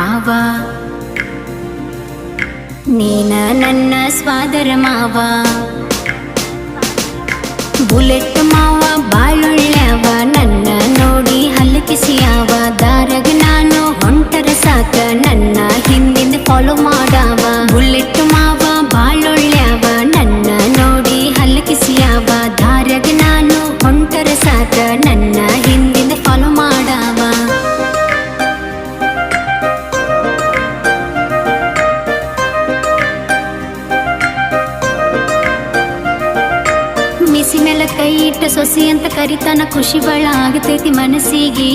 ಮಾವ, ನೀನ ನನ್ನ ಸ್ವಾದರ ಮಾವ. ಬುಲೆಟ್ ಮಾವ ಬಾಳೊಳ್ಳ್ಯಾವ, ನನ್ನ ನೋಡಿ ಹಲ್ಲಕಿಸಿಯಾವ. ದಾರಗ ನಾನು ಹೊಂಟರ ಸಾಕ, ನನ್ನ ಹಿಂದಿಂದ ಫಾಲೋ ಮಾಡಾವ. ಬುಲೆಟ್ ಮಾವ ಬಾಳೊಳ್ಳ್ಯಾವ, ನನ್ನ ನೋಡಿ ಹಲ್ಲಕಿಸಿಯಾವ. ದಾರಗ ನಾನು ಹೊಂಟರ ಸಾಕ, ನನ್ನ ಹಿಂದಿಂದ ಫಾಲೋ ಮಾಡಾವ. ಮಿಸಿ ಮೇಲೆ ಕೈ ಇಟ್ಟ ಸೊಸಿ ಅಂತ ಕರಿತಾನ, ಖುಷಿ ಬಳ ಆಗತೈತಿ ಮನಸ್ಸಿಗೆ.